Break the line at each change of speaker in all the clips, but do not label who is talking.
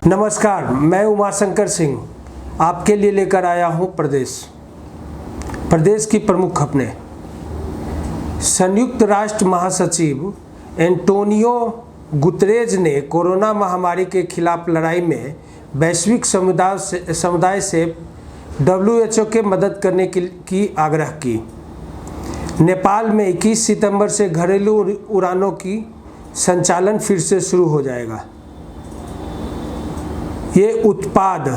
नमस्कार, मैं उमाशंकर सिंह आपके लिए लेकर आया हूं प्रदेश की प्रमुख खबरें। संयुक्त राष्ट्र महासचिव एंटोनियो गुतरेज ने कोरोना महामारी के खिलाफ लड़ाई में वैश्विक समुदाय से WHO के मदद करने की आग्रह की। नेपाल में 21 सितंबर से घरेलू उड़ानों की संचालन फिर से शुरू हो जाएगा। ये उत्पाद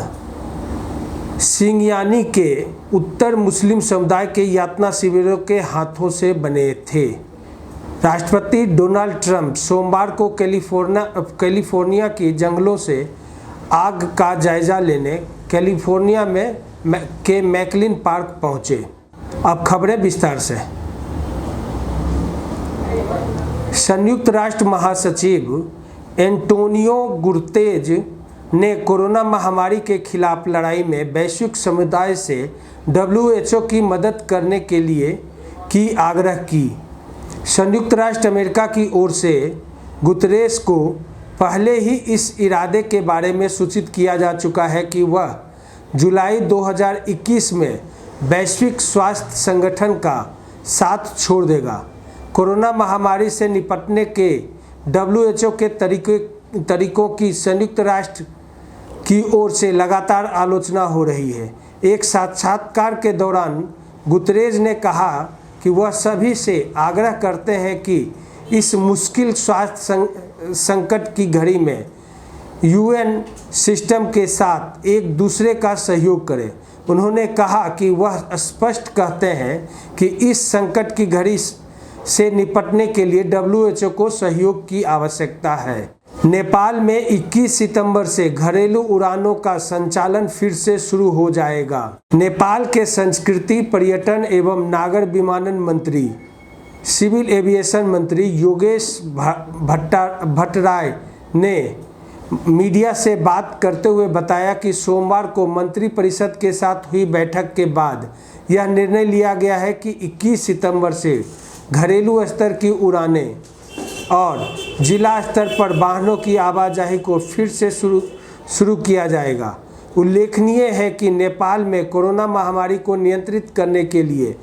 सिंगयानी के उत्तर मुस्लिम समुदाय के यातना शिविरों के हाथों से बने थे। राष्ट्रपति डोनाल्ड ट्रंप सोमवार को कैलिफोर्निया की जंगलों से आग का जायजा लेने कैलिफोर्निया के मैकलिन पार्क पहुंचे। अब खबरें विस्तार से। संयुक्त राष्ट्र महासचिव एंटोनियो गुतेरेस ने कोरोना महामारी के खिलाफ लड़ाई में वैश्विक समुदाय से WHO की मदद करने के लिए की आग्रह की। संयुक्त राष्ट्र अमेरिका की ओर से गुतेरेस को पहले ही इस इरादे के बारे में सूचित किया जा चुका है कि वह जुलाई 2021 में वैश्विक स्वास्थ्य संगठन का साथ छोड़ देगा। कोरोना महामारी से निपटने के WHO के तरीकों की संयुक्त राष्ट्र की ओर से लगातार आलोचना हो रही है। एक साक्षात्कार के दौरान गुतेरेस ने कहा कि वह सभी से आग्रह करते हैं कि इस मुश्किल स्वास्थ्य संकट की घड़ी में UN सिस्टम के साथ एक दूसरे का सहयोग करें। उन्होंने कहा कि वह स्पष्ट कहते हैं कि इस संकट की घड़ी से निपटने के लिए WHO को सहयोग की आवश्यकता है। नेपाल में 21 सितंबर से घरेलू उड़ानों का संचालन फिर से शुरू हो जाएगा। नेपाल के संस्कृति, पर्यटन एवं नागर विमानन मंत्री, सिविल एविएशन मंत्री योगेश भट्टराय ने मीडिया से बात करते हुए बताया कि सोमवार को मंत्रिपरिषद के साथ हुई बैठक के बाद यह निर्णय लिया गया है कि 21 सितंबर से घरेलू स्तर की उड़ानें और जिला स्तर पर वाहनों की आवाजाही को फिर से शुरू किया जाएगा। उल्लेखनीय है कि नेपाल में कोरोना महामारी को नियंत्रित करने के लिए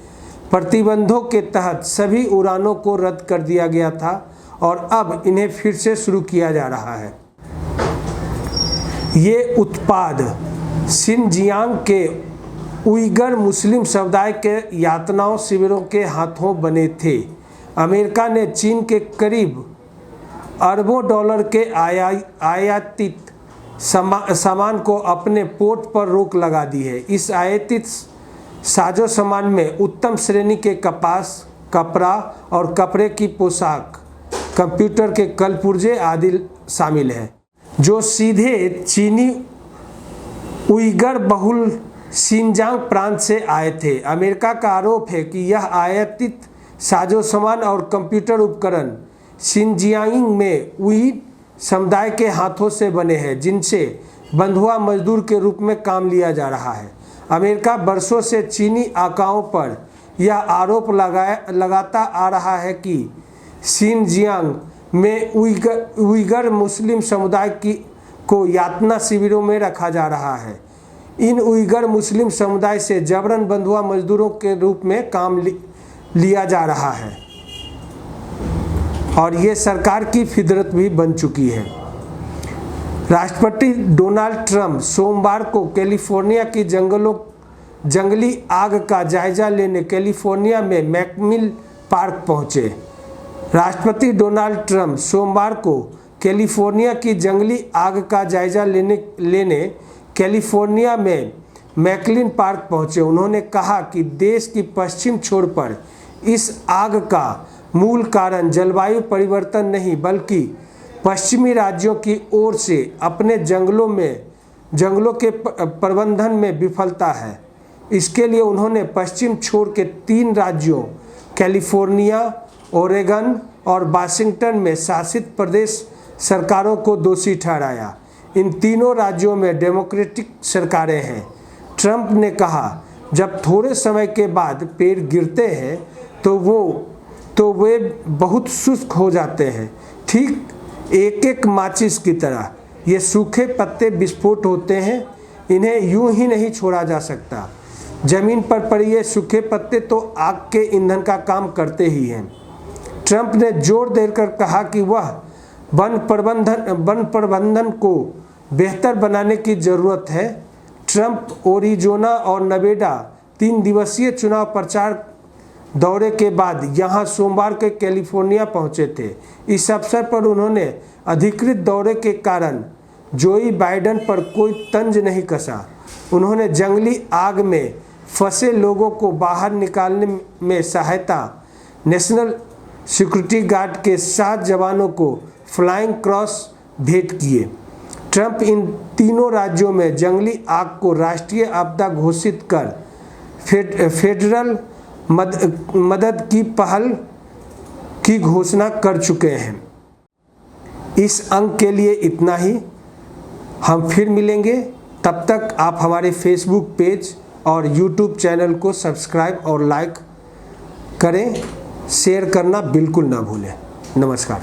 प्रतिबंधों के तहत सभी उड़ानों को रद्द कर दिया गया था और अब इन्हें फिर से शुरू किया जा रहा है। ये उत्पाद शिनजियांग के उइगर मुस्लिम समुदाय के यातनाओं शिविरों के हाथों बने थे। अमेरिका ने चीन के करीब अरबों डॉलर के आयातित सामान को अपने पोर्ट पर रोक लगा दी है। इस आयातित साजो सामान में उत्तम श्रेणी के कपास, कपड़ा और कपड़े की पोशाक, कंप्यूटर के कलपुर्जे आदि शामिल हैं, जो सीधे चीनी उइगर बहुल शिनजियांग प्रांत से आए थे। अमेरिका का आरोप है कि यह आयातित साजो सामान और कंप्यूटर उपकरण शिनजियांग में उइगर समुदाय के हाथों से बने हैं, जिनसे बंधुआ मजदूर के रूप में काम लिया जा रहा है। अमेरिका वर्षों से चीनी आकाओं पर यह आरोप लगाता आ रहा है कि शिनजियांग में उइगर मुस्लिम समुदाय को यातना शिविरों में रखा जा रहा है। इन उइगर मुस्लिम समुदाय से जबरन बंधुआ मजदूरों के रूप में काम लिया जा रहा है और ये सरकार की फितरत भी बन चुकी है। राष्ट्रपति डोनाल्ड ट्रंप सोमवार को कैलिफोर्निया की जंगली आग का जायजा लेने कैलिफोर्निया में मैकलिन पार्क पहुंचे। राष्ट्रपति डोनाल्ड ट्रंप सोमवार को कैलिफोर्निया की जंगली आग का जायजा लेने कैलिफोर्निया में मैकलिन पार्क पहुंचे। उन्होंने कहा कि देश की पश्चिम छोर पर इस आग का मूल कारण जलवायु परिवर्तन नहीं, बल्कि पश्चिमी राज्यों की ओर से अपने जंगलों के प्रबंधन में विफलता है। इसके लिए उन्होंने पश्चिम छोर के 3 राज्यों कैलिफोर्निया, ओरेगन और वाशिंगटन में शासित प्रदेश सरकारों को दोषी ठहराया। इन तीनों राज्यों में डेमोक्रेटिक सरकारें हैं। ट्रंप ने कहा, जब थोड़े समय के बाद पेड़ गिरते हैं तो वे बहुत शुष्क हो जाते हैं, ठीक एक माचिस की तरह। ये सूखे पत्ते विस्फोट होते हैं, इन्हें यूं ही नहीं छोड़ा जा सकता। जमीन पर पड़े ये सूखे पत्ते तो आग के ईंधन का काम करते ही हैं। ट्रंप ने जोर देकर कहा कि वह वन प्रबंधन को बेहतर बनाने की ज़रूरत है। ट्रंप ओरिजोना और नेवाडा 3 दिवसीय चुनाव प्रचार दौरे के बाद यहां सोमवार के कैलिफोर्निया पहुंचे थे। इस अवसर पर उन्होंने अधिकृत दौरे के कारण जोई बाइडेन पर कोई तंज नहीं कसा। उन्होंने जंगली आग में फंसे लोगों को बाहर निकालने में सहायता, नेशनल सिक्योरिटी गार्ड के 7 जवानों को फ्लाइंग क्रॉस भेंट किए। ट्रंप इन तीनों राज्यों में जंगली आग को राष्ट्रीय आपदा घोषित कर फेडरल मदद की पहल की घोषणा कर चुके हैं। इस अंक के लिए इतना ही। हम फिर मिलेंगे, तब तक आप हमारे फेसबुक पेज और यूट्यूब चैनल को सब्सक्राइब और लाइक करें। शेयर करना बिल्कुल ना भूलें। नमस्कार।